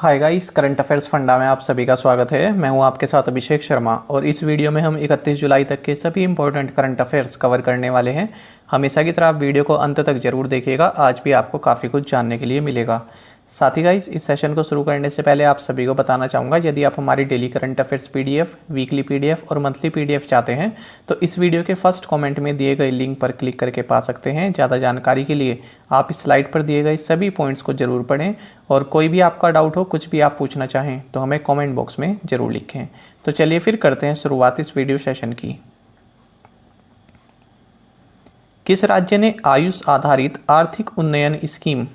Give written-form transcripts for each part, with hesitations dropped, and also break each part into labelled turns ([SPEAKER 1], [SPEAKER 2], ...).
[SPEAKER 1] Hi guys, current affairs funda में आप सभी का स्वागत है। मैं हूं आपके साथ अभिषेक शर्मा और इस वीडियो में हम 31 जुलाई तक के सभी इंपॉर्टेंट करंट अफेयर्स कवर करने वाले हैं। हमेशा की तरह आप वीडियो को अंत तक जरूर देखिएगा, आज भी आपको काफ़ी कुछ जानने के लिए मिलेगा। साथ ही गाइस, इस सेशन को शुरू करने से पहले आप सभी को बताना चाहूँगा, यदि आप हमारी daily current affairs PDF, weekly PDF और मंथली पीडीएफ चाहते हैं तो इस वीडियो के फर्स्ट कमेंट में दिए गए लिंक पर क्लिक करके पा सकते हैं। ज़्यादा जानकारी के लिए आप इस स्लाइड पर दिए गए सभी पॉइंट्स को जरूर पढ़ें और कोई भी आपका डाउट हो, कुछ भी आप पूछना चाहें तो हमें कमेंट बॉक्स में ज़रूर लिखें। तो चलिए फिर करते हैं शुरुआत इस वीडियो सेशन की। किस राज्य ने आयुष आधारित आर्थिक उन्नयन स्कीम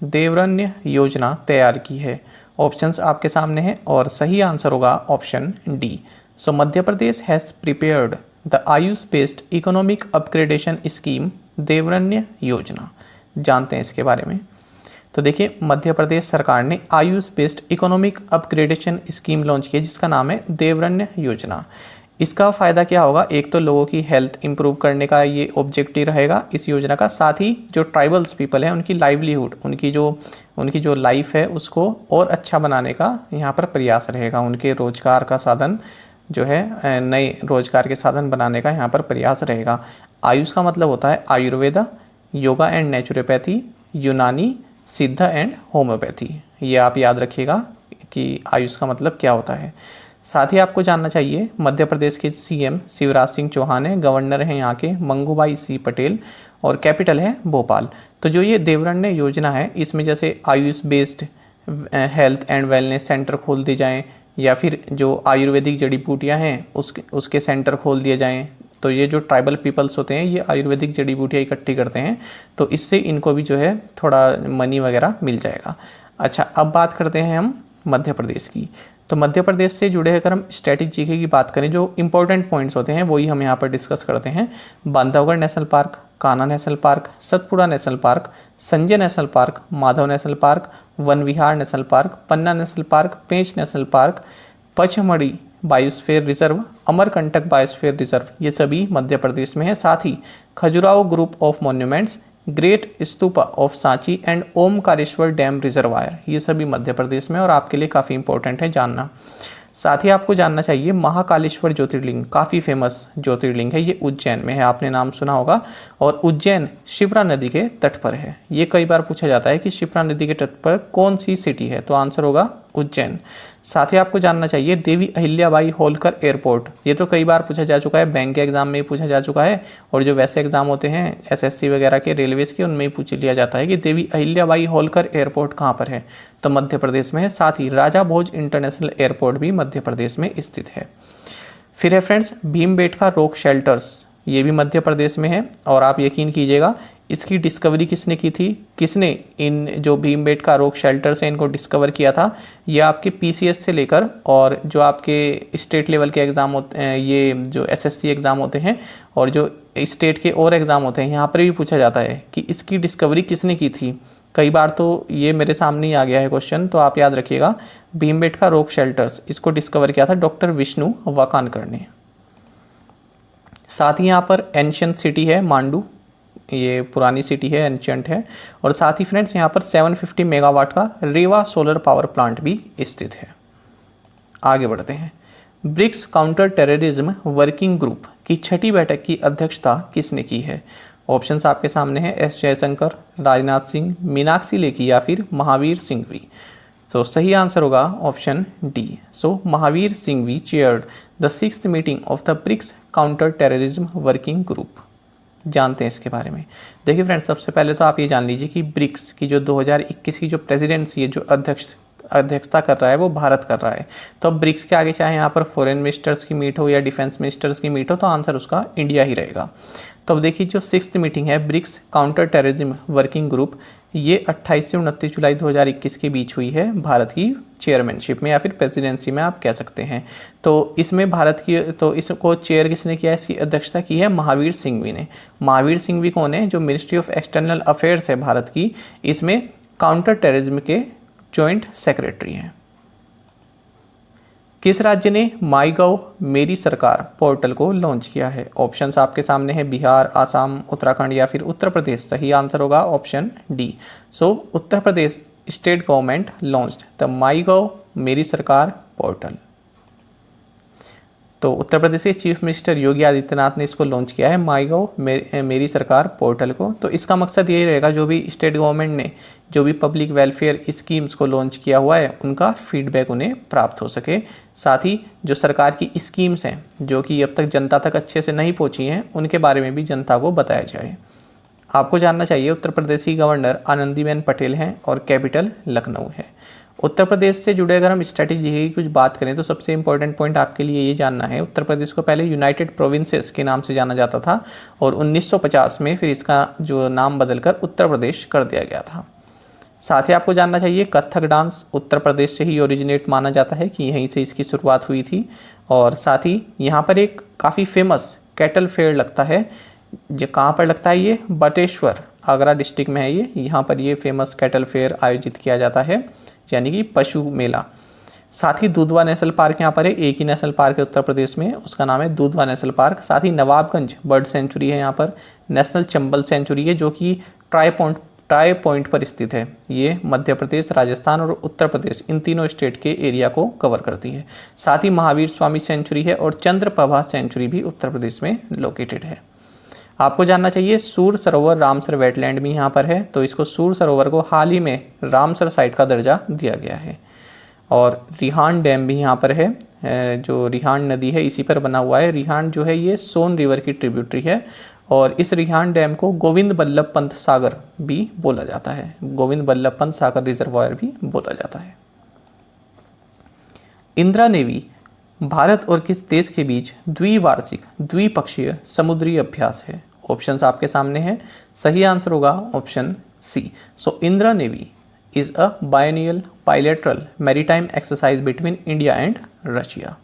[SPEAKER 1] देवरण्य योजना तैयार की है? ऑप्शंस आपके सामने हैं और सही आंसर होगा option D. So Madhya Pradesh has prepared the AYUSH based economic upgradation scheme Devaranya Yojana. जानते हैं इसके बारे में। तो देखिए, मध्य प्रदेश सरकार ने Ayush based economic upgradation scheme launch की है जिसका नाम है देवरण्य योजना। इसका फ़ायदा क्या होगा? एक तो लोगों की हेल्थ इंप्रूव करने का ये ऑब्जेक्टिव रहेगा इस योजना का, साथ ही जो ट्राइबल्स पीपल हैं उनकी लाइवलीहुड, उनकी जो लाइफ है उसको और अच्छा बनाने का यहाँ पर प्रयास रहेगा। उनके रोजगार का साधन जो है, नए रोजगार के साधन बनाने का यहाँ पर प्रयास रहेगा। आयुष का मतलब होता है आयुर्वेदा, योगा एंड नेचुरोपैथी, यूनानी, सिद्ध एंड होम्योपैथी। ये आप याद रखिएगा कि आयुष का मतलब क्या होता है। साथ ही आपको जानना चाहिए, मध्य प्रदेश के सीएम शिवराज सिंह चौहान है, गवर्नर हैं यहाँ के मंगूभाई सी पटेल और कैपिटल है भोपाल। तो जो ये देवरण्य योजना है, इसमें जैसे Ayush based health and wellness centre खोल दिए जाएँ या फिर जो आयुर्वेदिक जड़ी बूटियाँ हैं उसके सेंटर खोल दिए जाएँ। तो ये जो ट्राइबल पीपल्स होते हैं ये आयुर्वेदिक जड़ी बूटियाँ इकट्ठी करते हैं, तो इससे इनको भी जो है थोड़ा मनी वगैरह मिल जाएगा। अच्छा, अब बात करते हैं हम मध्य प्रदेश की। तो मध्य प्रदेश से जुड़े अगर हम स्टैटिक जीके की बात करें, जो इंपॉर्टेंट पॉइंट्स होते हैं वही हम यहाँ पर डिस्कस करते हैं। Bandhavgarh national park, Kanha national park, Satpura national park, Sanjay national park, Madhav national park, Van Vihar national park, Panna national park, Pench national park, Pachmarhi biosphere reserve, Amarkantak biosphere reserve, ये सभी मध्य प्रदेश में है। साथ ही Khajuraho group of monuments, great stupa of Sanchi and Omkareshwar dam reservoir, ये सभी मध्य प्रदेश में और आपके लिए काफ़ी इंपॉर्टेंट है जानना। साथ ही आपको जानना चाहिए, महाकालेश्वर ज्योतिर्लिंग काफ़ी फेमस ज्योतिर्लिंग है, ये उज्जैन में है, आपने नाम सुना होगा। और उज्जैन शिप्रा नदी के तट पर है। ये कई बार पूछा जाता है कि शिप्रा नदी के तट पर कौन सी सिटी है, तो आंसर होगा उज्जैन। साथ ही आपको जानना चाहिए, देवी अहिल्याबाई होलकर एयरपोर्ट, ये तो कई बार पूछा जा चुका है, बैंक के एग्जाम में पूछा जा चुका है और जो वैसे एग्जाम होते हैं एसएससी वगैरह के, रेलवेज के, उनमें ही पूछ लिया जाता है कि देवी अहिल्याबाई होलकर एयरपोर्ट कहाँ पर है, तो मध्य प्रदेश में है। साथ ही राजा भोज इंटरनेशनल एयरपोर्ट भी मध्य प्रदेश में स्थित है। फिर है फ्रेंड्स भीमबेटका रॉक शेल्टर्स, ये भी मध्य प्रदेश में है और आप यकीन कीजिएगा इसकी डिस्कवरी किसने की थी, किसने इन जो भीमबेटका रॉक शेल्टर्स हैं इनको डिस्कवर किया था? ये आपके पीसीएस से लेकर और जो आपके स्टेट लेवल के एग्ज़ाम होते हैं, ये जो एसएससी एग्ज़ाम होते हैं और जो स्टेट के और एग्ज़ाम होते हैं, यहाँ पर भी पूछा जाता है कि इसकी डिस्कवरी किसने की थी। कई बार तो ये मेरे सामने ही आ गया है क्वेश्चन, तो आप याद रखिएगा, भीमबेटका रॉक शेल्टर्स इसको डिस्कवर किया था डॉक्टर विष्णु वाकानकर ने। साथ ही यहाँ पर एंशियंट सिटी है मांडू, ये पुरानी सिटी है, एंशियंट है। और साथ ही फ्रेंड्स यहाँ पर 750 मेगावाट का रेवा सोलर पावर प्लांट भी स्थित है। आगे बढ़ते हैं। BRICS counter terrorism working group की छठी बैठक की अध्यक्षता किसने की है? ऑप्शंस आपके सामने हैं, एस जयशंकर, राजनाथ सिंह, मीनाक्षी लेखी या फिर महावीर सिंघवी। सो सही आंसर होगा option D. So Mahavir Singhvi chaired the 6th meeting of the BRICS counter terrorism working group. जानते हैं इसके बारे में। देखिए फ्रेंड्स, सबसे पहले तो आप ये जान लीजिए कि ब्रिक्स की जो 2021 की जो प्रेसिडेंसी है, जो अध्यक्षता कर रहा है वो भारत कर रहा है। तो अब ब्रिक्स के आगे चाहे यहाँ पर फॉरेन मिनिस्टर्स की मीट हो या डिफेंस मिनिस्टर्स की मीट हो, तो आंसर उसका इंडिया ही रहेगा। तो अब देखिए, जो 6th मीटिंग है BRICS counter terrorism working group, ये 28 से 29 जुलाई 2021 के बीच हुई है भारत की चेयरमैनशिप में या फिर प्रेसिडेंसी में आप कह सकते हैं। तो इसमें भारत की, तो इसको चेयर किसने किया है, इसकी अध्यक्षता की है महावीर सिंघवी ने। महावीर सिंघवी कौन है? जो मिनिस्ट्री ऑफ एक्सटर्नल अफेयर्स है भारत की, इसमें काउंटर टेररिज्म के जॉइंट सेक्रेटरी हैं। किस राज्य ने माईगव मेरी सरकार पोर्टल को लॉन्च किया है? ऑप्शंस आपके सामने हैं, बिहार, आसाम, उत्तराखंड या फिर उत्तर प्रदेश। सही आंसर होगा option D. So Uttar Pradesh state government launched the my gov Meri Sarkar portal. तो उत्तर प्रदेश के चीफ मिनिस्टर योगी आदित्यनाथ ने इसको लॉन्च किया है माई गव मेरी सरकार पोर्टल को। तो इसका मकसद यही रहेगा जो भी स्टेट गवर्नमेंट ने जो भी पब्लिक वेलफेयर स्कीम्स को लॉन्च किया हुआ है उनका फीडबैक उन्हें प्राप्त हो सके। साथ ही जो सरकार की स्कीम्स हैं जो कि अब तक जनता तक अच्छे से नहीं पहुंची हैं उनके बारे में भी जनता को बताया जाए। आपको जानना चाहिए उत्तर प्रदेश की गवर्नर आनंदीबेन पटेल हैं और कैपिटल लखनऊ है। उत्तर प्रदेश से जुड़े अगर हम स्ट्रेटेजी की कुछ बात करें तो सबसे इंपॉर्टेंट पॉइंट आपके लिए ये जानना है, उत्तर प्रदेश को पहले यूनाइटेड प्रोविंसेस के नाम से जाना जाता था और 1950 में फिर इसका जो नाम बदलकर उत्तर प्रदेश कर दिया गया था। साथ ही आपको जानना चाहिए कथक डांस उत्तर प्रदेश से ही ओरिजिनेट माना जाता है कि यहीं से इसकी शुरुआत हुई थी। और साथ ही यहाँ पर एक काफ़ी फेमस कैटल फेयर लगता है, जो कहाँ पर लगता है ये बटेश्वर आगरा डिस्ट्रिक्ट में है ये। यहाँ पर ये फेमस कैटल फेयर आयोजित किया जाता है यानी कि पशु मेला। साथ ही दुधवा नेशनल पार्क यहाँ पर है, एक ही नेशनल पार्क है उत्तर प्रदेश में, उसका नाम है दुधवा नेशनल पार्क। साथ ही नवाबगंज बर्ड सेंचुरी है यहाँ पर, नेशनल चंबल सेंचुरी है जो कि ट्राई पॉइंट पर स्थित है। ये मध्य प्रदेश, राजस्थान और उत्तर प्रदेश इन तीनों स्टेट के एरिया को कवर करती है। साथ ही महावीर स्वामी सेंचुरी है और चंद्रप्रभा सेंचुरी भी उत्तर प्रदेश में लोकेटेड है। आपको जानना चाहिए सूर सरोवर रामसर वेटलैंड भी यहाँ पर है, तो इसको सूर सरोवर को हाल ही में रामसर साइट का दर्जा दिया गया है। और रिहांड डैम भी यहाँ पर है, जो रिहांड नदी है इसी पर बना हुआ है। रिहांड जो है ये सोन रिवर की ट्रिब्यूटरी है और इस रिहांड डैम को गोविंद बल्लभ पंत सागर भी बोला जाता है, गोविंद बल्लभ पंत सागर रिजर्वायर भी बोला जाता है। इंदिरा नेवी भारत और किस देश के बीच द्विवार्षिक द्विपक्षीय समुद्री अभ्यास है? ऑप्शंस आपके सामने हैं, सही आंसर होगा option C. So Indra navy is a biennial bilateral maritime exercise between India and Russia.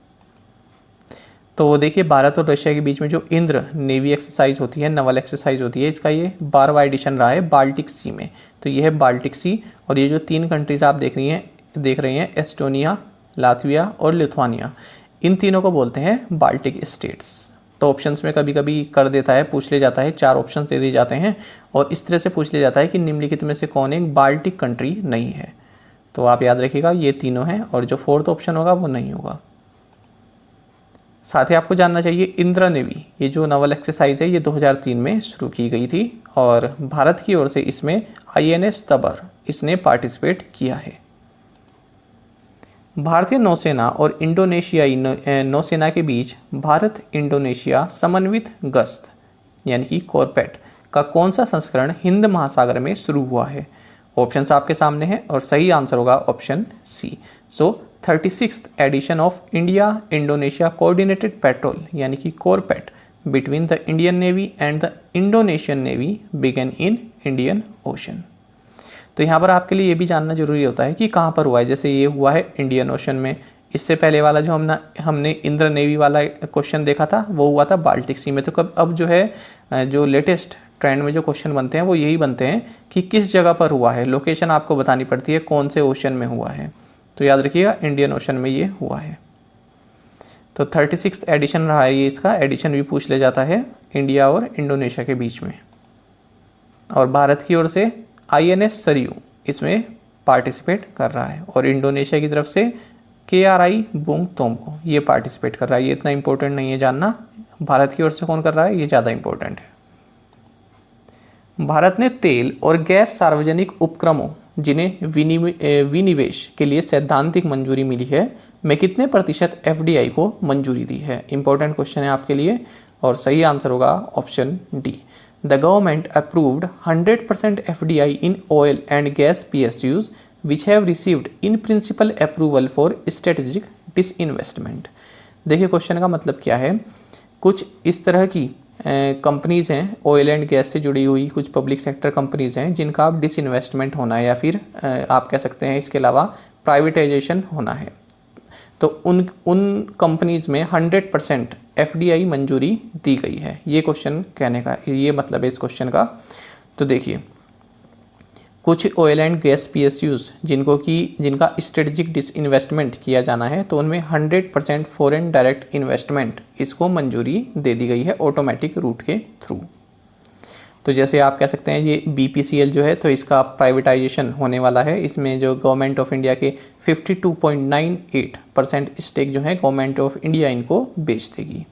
[SPEAKER 1] तो देखिए भारत और रशिया के बीच में जो इंद्र नेवी एक्सरसाइज होती है, नवल एक्सरसाइज होती है, इसका ये 12वां एडिशन रहा है बाल्टिक सी में। तो ये है बाल्टिक सी और ये जो 3 कंट्रीज आप देख रही हैं एस्टोनिया, लातविया और लिथुआनिया, इन तीनों को बोलते हैं बाल्टिक स्टेट्स। तो ऑप्शंस में कभी कभी कर देता है, पूछ ले जाता है, 4 ऑप्शन दे दिए जाते हैं और इस तरह से पूछ ले जाता है कि निम्नलिखित में से कौन एक बाल्टिक कंट्री नहीं है। तो आप याद रखिएगा ये तीनों हैं और जो 4th ऑप्शन होगा वो नहीं होगा। साथ ही आपको जानना चाहिए इंदिरा नेवी ये जो नवल एक्सरसाइज है ये 2003 में शुरू की गई थी और भारत की ओर से इसमें INS तबर इसने पार्टिसिपेट किया है। भारतीय नौसेना और इंडोनेशियाई नौसेना के बीच भारत इंडोनेशिया समन्वित गश्त यानी कि कॉर्पेट का कौन सा संस्करण हिंद महासागर में शुरू हुआ है? ऑप्शंस आपके सामने हैं और सही आंसर होगा option C. So 36th edition of India Indonesia coordinated patrol यानी कि CORPAT between the Indian navy and the Indonesian navy began in Indian ocean. तो यहाँ पर आपके लिए ये भी जानना जरूरी होता है कि कहाँ पर हुआ है। जैसे ये हुआ है इंडियन ओशन में, इससे पहले वाला जो हमने इंदिरा नेवी वाला क्वेश्चन देखा था वो हुआ था बाल्टिक सी में। तो कब अब जो है जो लेटेस्ट ट्रेंड में जो क्वेश्चन बनते हैं वो यही बनते हैं कि किस जगह पर हुआ है, लोकेशन आपको बतानी पड़ती है कौन से ओशन में हुआ है। तो याद रखिएगा इंडियन ओशन में ये हुआ है। तो 36th एडिशन रहा है ये, इसका एडिशन भी पूछ ले जाता है इंडिया और इंडोनेशिया के बीच में। और भारत की ओर से INS सरयू इसमें पार्टिसिपेट कर रहा है और इंडोनेशिया की तरफ से KRI बुंग तोम्बो ये पार्टिसिपेट कर रहा है। ये इतना इंपॉर्टेंट नहीं है जानना, भारत की ओर से कौन कर रहा है ये ज़्यादा इंपॉर्टेंट है। भारत ने तेल और गैस सार्वजनिक उपक्रमों जिन्हें विनिवेश के लिए सैद्धांतिक मंजूरी मिली है में कितने % FDI को मंजूरी दी है? इंपॉर्टेंट क्वेश्चन है आपके लिए और सही आंसर होगा option D. The government approved 100% FDI in oil and gas PSUs which have received in principle approval for strategic disinvestment। देखिए क्वेश्चन का मतलब क्या है, कुछ इस तरह की कंपनीज़ हैं ऑयल एंड गैस से जुड़ी हुई, कुछ पब्लिक सेक्टर कंपनीज़ हैं जिनका आप डिसइन्वेस्टमेंट होना है या फिर आप कह सकते हैं इसके अलावा प्राइवेटाइजेशन होना है। तो उन कंपनीज़ में 100% FDI मंजूरी दी गई है। ये क्वेश्चन कहने का ये मतलब है इस क्वेश्चन का। तो देखिए कुछ ऑयल एंड गैस PSUs जिनका स्ट्रेटजिक डिसइन्वेस्टमेंट किया जाना है तो उनमें 100% फॉरेन डायरेक्ट इन्वेस्टमेंट इसको मंजूरी दे दी गई है ऑटोमेटिक रूट के थ्रू। तो जैसे आप कह सकते हैं ये BPCL जो है तो इसका प्राइवेटाइजेशन होने वाला है। इसमें जो गवर्नमेंट ऑफ इंडिया के 52.98% स्टेक जो है गवर्नमेंट ऑफ इंडिया इनको बेच देगी।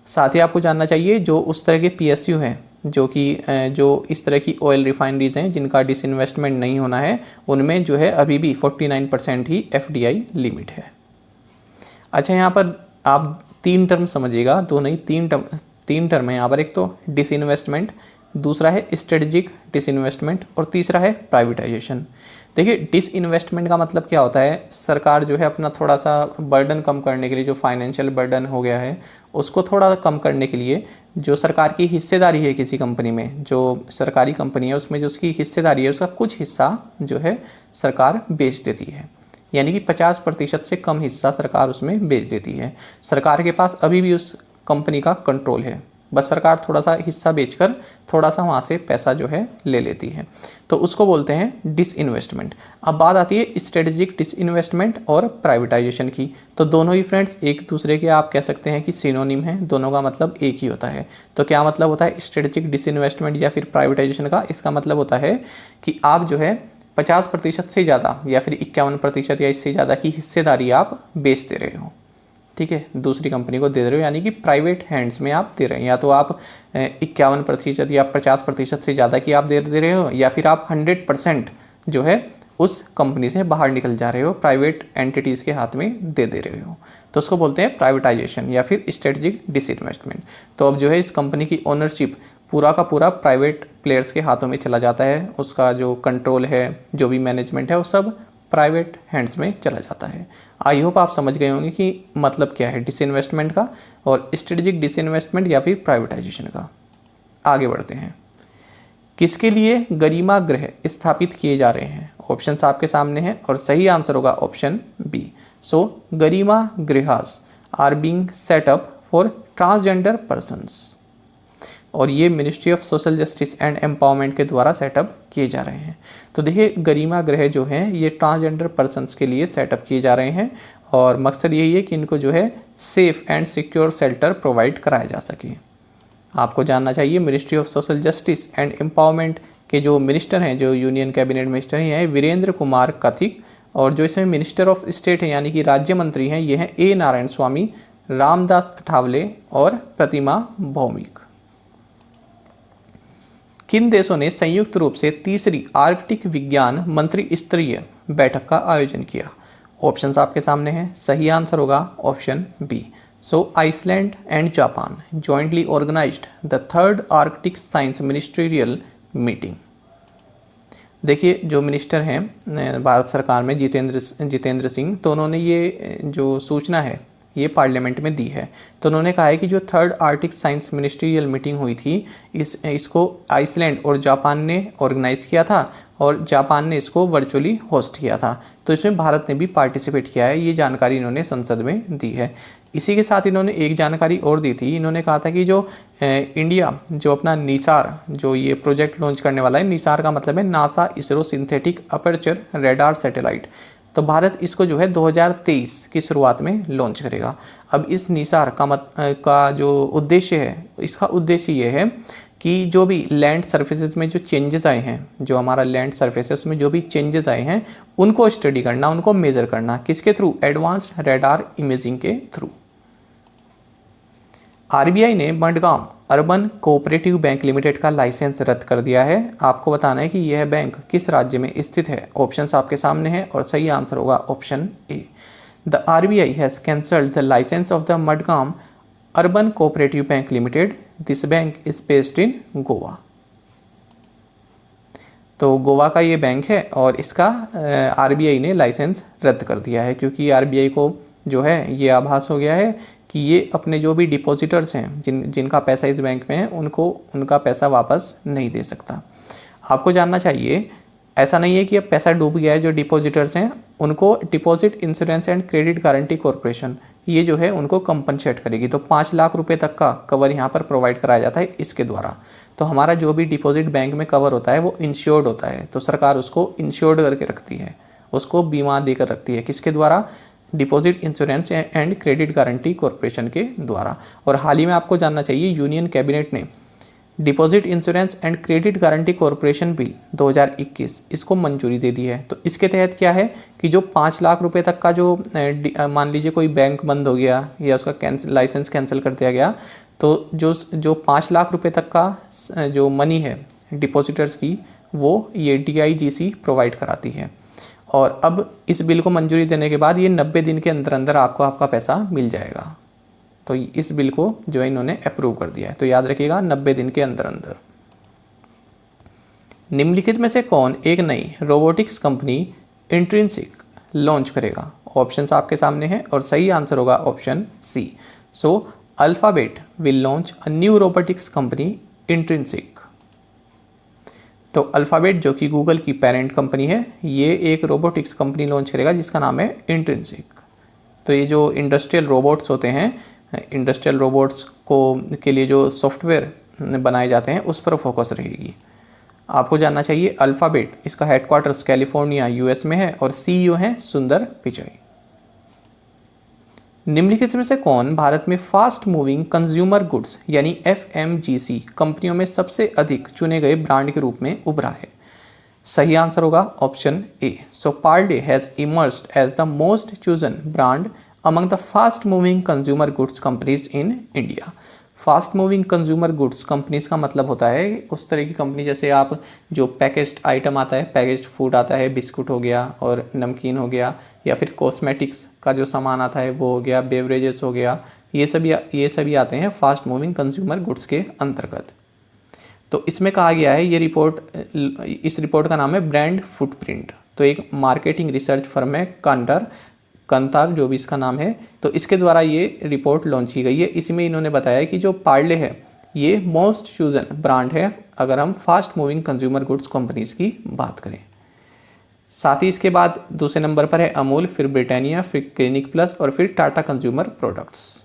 [SPEAKER 1] साथ ही आपको जानना चाहिए जो उस तरह के PSU हैं जो इस तरह की ऑयल रिफाइनरीज हैं जिनका डिसइन्वेस्टमेंट नहीं होना है, उनमें जो है अभी भी 49% ही FDI लिमिट है। अच्छा, यहाँ पर आप 3 टर्म समझिएगा, दो नहीं 3 टर्म है यहाँ पर। एक तो डिसइन्वेस्टमेंट, दूसरा है स्ट्रेटेजिक डिसइन्वेस्टमेंट और तीसरा है प्राइवेटाइजेशन। देखिए, डिसइन्वेस्टमेंट का मतलब क्या होता है, सरकार जो है अपना थोड़ा सा बर्डन कम करने के लिए, जो फाइनेंशियल बर्डन हो गया है उसको थोड़ा कम करने के लिए जो सरकार की हिस्सेदारी है किसी कंपनी में, जो सरकारी कंपनी है उसमें जो उसकी हिस्सेदारी है उसका कुछ हिस्सा जो है सरकार बेच देती है, यानी कि 50% से कम हिस्सा सरकार उसमें बेच देती है। सरकार के पास अभी भी उस कंपनी का कंट्रोल है, बस सरकार थोड़ा सा हिस्सा बेचकर थोड़ा सा वहाँ से पैसा जो है ले लेती है, तो उसको बोलते हैं डिसइन्वेस्टमेंट। अब बात आती है स्ट्रेटेजिक डिसइन्वेस्टमेंट और प्राइवेटाइजेशन की। तो दोनों ही फ्रेंड्स एक दूसरे के आप कह सकते हैं कि सिनोनिम हैं, दोनों का मतलब एक ही होता है। तो क्या मतलब होता है स्ट्रेटेजिक डिसइन्वेस्टमेंट या फिर प्राइवेटाइजेशन का? इसका मतलब होता है कि आप जो है 50% से ज़्यादा या फिर 51% या इससे ज़्यादा की हिस्सेदारी आप बेच दे रहे हो, ठीक है, दूसरी कंपनी को दे रहे हो, यानी कि प्राइवेट हैंड्स में आप दे रहे हैं। या तो आप 51% या 50% से ज़्यादा की आप दे रहे हो, या फिर आप 100% जो है उस कंपनी से बाहर निकल जा रहे हो, प्राइवेट एंटिटीज़ के हाथ में दे रहे हो, तो उसको बोलते हैं प्राइवेटाइजेशन या फिर स्ट्रेटेजिक डिसइन्वेस्टमेंट। तो अब जो है इस कंपनी की ओनरशिप पूरा का पूरा प्राइवेट प्लेयर्स के हाथों में चला जाता है, उसका जो कंट्रोल है, जो भी मैनेजमेंट है, वो सब प्राइवेट हैंड्स में चला जाता है। आई होप आप समझ गए होंगे कि मतलब क्या है डिसइन्वेस्टमेंट का और स्ट्रेटेजिक डिसइन्वेस्टमेंट या फिर प्राइवेटाइजेशन का। आगे बढ़ते हैं। किसके लिए गरिमा गृह स्थापित किए जा रहे हैं? ऑप्शंस आपके सामने हैं और सही आंसर होगा option B. So Garima Grehs are being set up for transgender persons, और ये ministry of social justice and empowerment के द्वारा सेटअप किए जा रहे हैं। तो देखिए, गरिमा गृह जो हैं ये ट्रांसजेंडर पर्सन्स के लिए सेटअप किए जा रहे हैं और मकसद यही है कि इनको जो है safe and secure shelter provide कराया जा सके। आपको जानना चाहिए ministry of social justice and empowerment के जो मिनिस्टर हैं, जो यूनियन कैबिनेट मिनिस्टर हैं, ये वीरेंद्र कुमार कथिक, और जो इसमें मिनिस्टर ऑफ स्टेट हैं यानी कि राज्य मंत्री हैं ये हैं ए नारायण स्वामी, रामदास अठावले और प्रतिमा भौमिक। किन देशों ने संयुक्त रूप से तीसरी आर्कटिक विज्ञान मंत्री स्तरीय बैठक का आयोजन किया? ऑप्शंस आपके सामने हैं, सही आंसर होगा option B. So Iceland and Japan jointly organised the third Arctic science ministerial meeting. देखिए, जो मिनिस्टर हैं भारत सरकार में जितेंद्र सिंह, तो उन्होंने ये जो सूचना है ये पार्लियामेंट में दी है। तो उन्होंने कहा है कि जो third Arctic science ministerial meeting हुई थी इसको आइसलैंड और जापान ने ऑर्गेनाइज़ किया था और जापान ने इसको वर्चुअली होस्ट किया था। तो इसमें भारत ने भी पार्टिसिपेट किया है, ये जानकारी इन्होंने संसद में दी है। इसी के साथ इन्होंने एक जानकारी और दी थी, इन्होंने कहा था कि जो इंडिया जो अपना निसार जो ये प्रोजेक्ट लॉन्च करने वाला है, निसार का मतलब है NASA ISRO synthetic aperture radar satellite, तो भारत इसको जो है 2023 की शुरुआत में लॉन्च करेगा। अब इस निसार का जो उद्देश्य है, इसका उद्देश्य ये है कि जो भी लैंड सर्फेसेस में जो चेंजेस आए हैं, जो हमारा लैंड सर्फेस है उसमें जो भी चेंजेस आए हैं उनको स्टडी करना, उनको मेज़र करना, किसके थ्रू? एडवांस्ड रेडार इमेजिंग के थ्रू। आरबीआई ने Madgaon urban cooperative bank limited का लाइसेंस रद्द कर दिया है। आपको बताना है कि यह बैंक किस राज्य में स्थित है। ऑप्शंस आपके सामने हैं और सही आंसर होगा option A. The RBI has cancelled the licence of the Madgaon urban cooperative bank limited. This bank is based in Goa. तो गोवा का ये बैंक है और इसका आरबीआई ने लाइसेंस रद्द कर दिया है, क्योंकि आरबीआई को जो है ये आभास हो गया है कि ये अपने जो भी डिपॉजिटर्स हैं जिनका पैसा इस बैंक में है उनको उनका पैसा वापस नहीं दे सकता। आपको जानना चाहिए, ऐसा नहीं है कि अब पैसा डूब गया है, जो डिपॉजिटर्स हैं उनको deposit insurance and credit guarantee corporation ये जो है उनको कंपनसेट करेगी। तो 5 लाख रुपए तक का कवर यहाँ पर प्रोवाइड कराया जाता है इसके द्वारा। तो हमारा जो भी डिपॉजिट बैंक में कवर होता है वो इंश्योर्ड होता है, तो सरकार उसको इंश्योर्ड करके रखती है, उसको बीमा देकर रखती है। किसके द्वारा? Deposit insurance and credit guarantee corporation के द्वारा। और हाल ही में आपको जानना चाहिए यूनियन कैबिनेट ने deposit insurance and credit guarantee corporation bill 2021 इसको मंजूरी दे दी है। तो इसके तहत क्या है कि जो 5 लाख रुपए तक का जो मान लीजिए कोई बैंक बंद हो गया या उसका लाइसेंस कैंसिल कर दिया गया, तो जो 5 लाख रुपए तक का जो मनी है डिपॉजिटर्स की, वो ये DIGC प्रोवाइड कराती है। और अब इस बिल को मंजूरी देने के बाद ये 90 दिन के अंदर अंदर आपको आपका पैसा मिल जाएगा। तो इस बिल को जो है इन्होंने अप्रूव कर दिया है। तो याद रखिएगा 90 दिन के अंदर अंदर। निम्नलिखित में से कौन एक नई रोबोटिक्स कंपनी इंट्रिंसिक लॉन्च करेगा? ऑप्शंस आपके सामने हैं और सही आंसर होगा option C. So Alphabet will launch a new robotics company Intrinsic. तो अल्फाबेट जो कि गूगल की पेरेंट कंपनी है, ये एक रोबोटिक्स कंपनी लॉन्च करेगा जिसका नाम है इंट्रिंसिक। तो ये जो इंडस्ट्रियल रोबोट्स होते हैं, इंडस्ट्रियल रोबोट्स को के लिए जो सॉफ्टवेयर बनाए जाते हैं उस पर फोकस रहेगी। आपको जानना चाहिए अल्फाबेट, इसका हेडक्वार्टर्स कैलिफोर्निया US में है और CEO हैं सुंदर पिचाई। निम्नलिखित में से कौन भारत में फास्ट मूविंग कंज्यूमर गुड्स यानी FMGC कंपनियों में सबसे अधिक चुने गए ब्रांड के रूप में उभरा है? सही आंसर होगा option A. So Parle has emerged as the most chosen brand among the fast moving consumer goods companies in India. Fast moving consumer goods companies का मतलब होता है उस तरह की कंपनी जैसे आप जो पैकेज्ड आइटम आता है, पैकेज्ड फूड आता है, बिस्कुट हो गया और नमकीन हो गया, या फिर कॉस्मेटिक्स का जो सामान आता है वो हो गया, बेवरेजेस हो गया, ये सभी आते हैं फास्ट मूविंग कंज्यूमर गुड्स के अंतर्गत। तो इसमें कहा गया है इस रिपोर्ट का नाम है ब्रांड फुटप्रिंट। तो एक मार्केटिंग रिसर्च फर्म है कंतार जो भी इसका नाम है, तो इसके द्वारा ये रिपोर्ट लॉन्च की गई है। इसमें इन्होंने बताया कि जो पार्ले है ये मोस्ट चूजन ब्रांड है अगर हम fast moving consumer goods companies की बात करें। साथ ही इसके बाद दूसरे नंबर पर है अमूल, फिर ब्रिटानिया, फिर क्लिनिक प्लस और फिर टाटा कंज्यूमर प्रोडक्ट्स।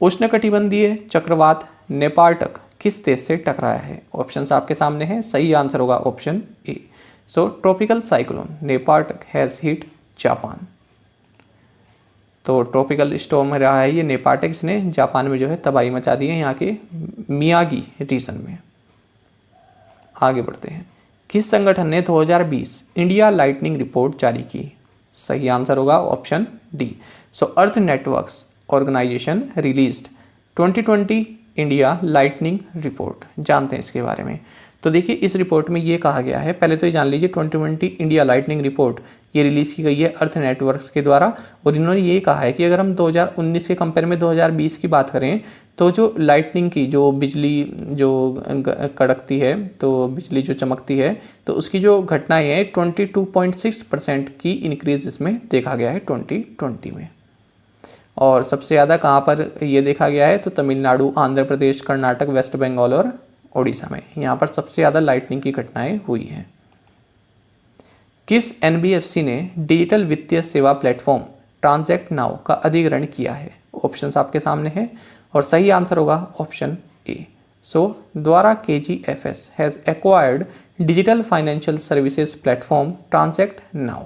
[SPEAKER 1] उष्णकटिबंधीय चक्रवात नेपार्टक किस देश से टकराया है? ऑप्शंस आपके सामने हैं, सही आंसर होगा option A. So tropical cyclone Nepartak has hit Japan. तो ट्रॉपिकल स्टॉर्म रहा है ये नेपार्टक ने जापान में जो है तबाही मचा दी है यहाँ के मियागी रीजन में। आगे बढ़ते हैं। किस संगठन ने 2020 इंडिया लाइटनिंग रिपोर्ट जारी की? सही आंसर होगा option D. So earth networks organisation released 2020 India lightning report. जानते हैं इसके बारे में। तो देखिए इस रिपोर्ट में ये कहा गया है, पहले तो ये जान लीजिए 2020 इंडिया लाइटनिंग रिपोर्ट ये रिलीज़ की गई है अर्थ नेटवर्क्स के द्वारा, और इन्होंने ये कहा है कि अगर हम 2019 के कंपेयर में 2020 की बात करें तो जो लाइटनिंग की जो बिजली जो कड़कती है, तो बिजली जो चमकती है, तो उसकी जो घटनाएं हैं 22.6% की इंक्रीज इसमें देखा गया है 2020 में। और सबसे ज़्यादा कहाँ पर ये देखा गया है? तो तमिलनाडु, आंध्र प्रदेश, कर्नाटक, वेस्ट बंगाल और ओडिशा में, यहाँ पर सबसे ज़्यादा लाइटनिंग की घटनाएं हुई हैं। किस NBFC ने डिजिटल वित्तीय सेवा प्लेटफॉर्म ट्रांजैक्ट नाउ का अधिग्रहण किया है? ऑप्शंस आपके सामने हैं और सही आंसर होगा ऑप्शन ए। सो द्वारा KGFS has acquired digital financial services platform transact now.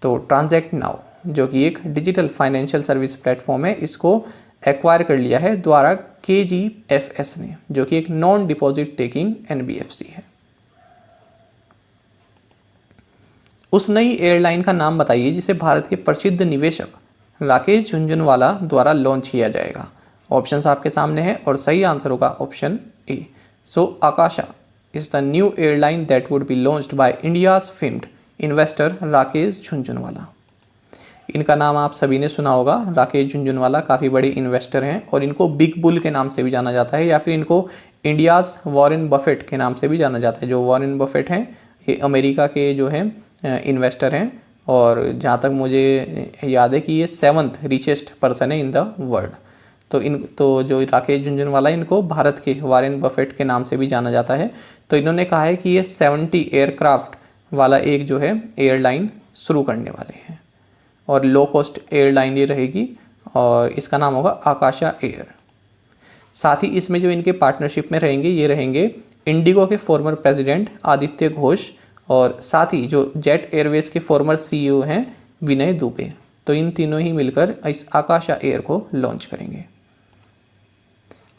[SPEAKER 1] तो ट्रांजैक्ट नाउ जो कि एक डिजिटल फाइनेंशियल सर्विस प्लेटफॉर्म है, इसको एक्वायर कर लिया है द्वारा KGFS ने, जो कि एक नॉन डिपॉजिट टेकिंग NBFC है। उस नई एयरलाइन का नाम बताइए जिसे भारत के प्रसिद्ध निवेशक राकेश झुनझुनवाला द्वारा लॉन्च किया जाएगा। ऑप्शंस आपके सामने हैं और सही आंसर होगा option A. So Akasa is the new airline that would be launched by India's famed investor Rakesh Jhunjhunwala. इनका नाम आप सभी ने सुना होगा। राकेश झुनझुनवाला काफ़ी बड़े इन्वेस्टर हैं और इनको बिग बुल के नाम से भी जाना जाता है, या फिर इनको इंडियाज़ वॉरेन बफेट के नाम से भी जाना जाता है। जो वॉरेन बफेट हैं ये अमेरिका के जो हैं इन्वेस्टर हैं, और जहाँ तक मुझे याद है कि ये 7th रिचेस्ट पर्सन है इन द वर्ल्ड। तो जो राकेश झुनझुनवाला इनको भारत के वॉरेन बफेट के नाम से भी जाना जाता है। तो इन्होंने कहा है कि ये 70 एयरक्राफ्ट वाला एक जो है एयरलाइन शुरू करने वाले हैं, और लो कॉस्ट एयरलाइन ये रहेगी और इसका नाम होगा आकाशा एयर। साथ ही इसमें जो इनके पार्टनरशिप में रहेंगे ये रहेंगे इंडिगो के फॉर्मर प्रेसिडेंट आदित्य घोष, और साथ ही जो जेट एयरवेज के फॉर्मर CEO हैं विनय दुबे। तो इन तीनों ही मिलकर इस आकाशा एयर को लॉन्च करेंगे।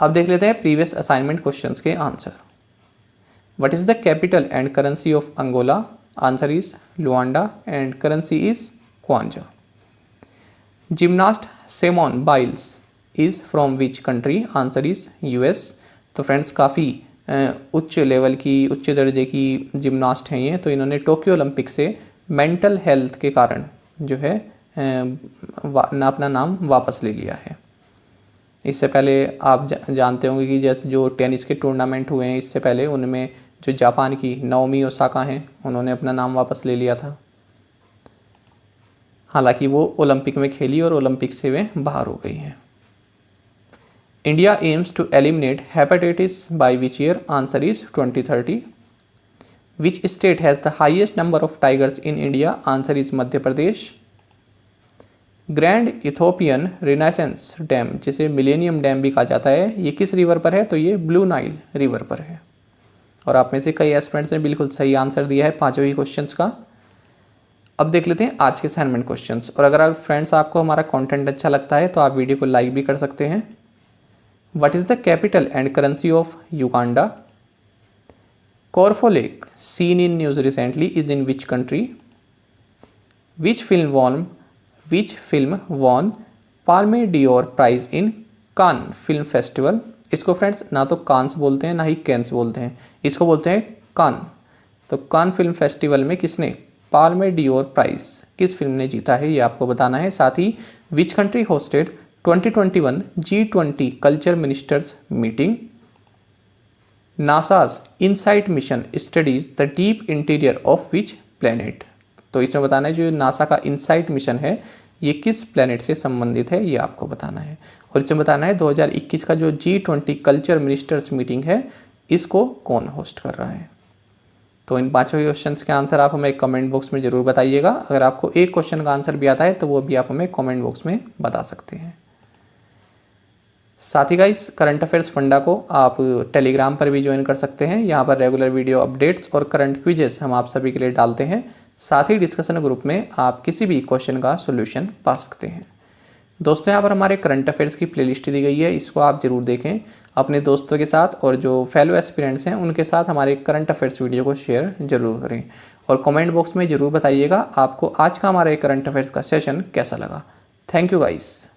[SPEAKER 1] अब देख लेते हैं प्रीवियस असाइनमेंट क्वेश्चंस के answer. What is the capital and currency of Angola? Answer is Luanda and currency is kwanza. Gymnast Simone Biles is from which country? Answer is US. तो friends काफ़ी उच्च level की, उच्च दर्जे की gymnast हैं ये। तो इन्होंने टोक्यो ओलंपिक से मेंटल हेल्थ के कारण जो है अपना नाम वापस ले लिया है। इससे पहले आप जानते होंगे कि जैसे जो टेनिस के टूर्नामेंट हुए हैं इससे पहले, उनमें जो जापान की नाओमी ओसाका हैं उन्होंने अपना नाम वापस ले लिया था। हालांकि वो ओलंपिक में खेली और ओलंपिक से वे बाहर हो गई हैं। India aims to eliminate hepatitis by which year? Answer is 2030। Which state has the highest number of tigers in India? Answer is Madhya Pradesh. Grand Ethiopian renaissance dam, जिसे मिलेनियम डैम भी कहा जाता है, ये किस रिवर पर है? तो ये ब्लू नाइल रिवर पर है। और आप में से कई एस्पिरेंट्स ने बिल्कुल सही आंसर दिया है पांचों ही क्वेश्चंस का। अब देख लेते हैं आज के असाइनमेंट क्वेश्चंस। और अगर फ्रेंड्स आपको हमारा कंटेंट अच्छा लगता है तो आप वीडियो को लाइक भी कर सकते हैं। What is the capital and currency of Uganda? Korfo lake seen in news recently is in which country? Which film won Palme d'Or prize in Cannes film festival? इसको फ्रेंड्स ना तो कांस बोलते हैं ना ही कैंस बोलते हैं, इसको बोलते हैं कान। तो कान फिल्म फेस्टिवल में किसने पाल्मे डियोर प्राइज किस फिल्म ने जीता है ये आपको बताना है। साथ ही which country hosted 2021 G20 culture ministers meeting? NASA's InSight mission studies the deep interior of which planet? तो इसमें बताना है जो नासा का इनसाइट मिशन है ये किस प्लैनेट से संबंधित है ये आपको बताना है। और इसमें बताना है 2021 का जो G20 कल्चर मिनिस्टर्स मीटिंग है इसको कौन होस्ट कर रहा है। तो इन पांचों क्वेश्चंस के आंसर आप हमें कमेंट बॉक्स में ज़रूर बताइएगा। अगर आपको एक क्वेश्चन का आंसर भी आता है तो वो भी आप हमें कमेंट बॉक्स में बता सकते हैं। साथ ही गाइस करंट अफेयर्स फंडा को आप टेलीग्राम पर भी ज्वाइन कर सकते हैं। यहाँ पर रेगुलर वीडियो अपडेट्स और करंट क्विजेस हम आप सभी के लिए डालते हैं। साथ ही डिस्कशन ग्रुप में आप किसी भी क्वेश्चन का सोल्यूशन पा सकते हैं। दोस्तों यहाँ पर हमारे करंट अफेयर्स की प्लेलिस्ट दी गई है, इसको आप ज़रूर देखें अपने दोस्तों के साथ, और जो फेलो एस्पिरेंट्स हैं उनके साथ हमारे करंट अफेयर्स वीडियो को शेयर जरूर करें। और कमेंट बॉक्स में ज़रूर बताइएगा आपको आज का हमारा करंट अफेयर्स का सेशन कैसा लगा। Thank you guys.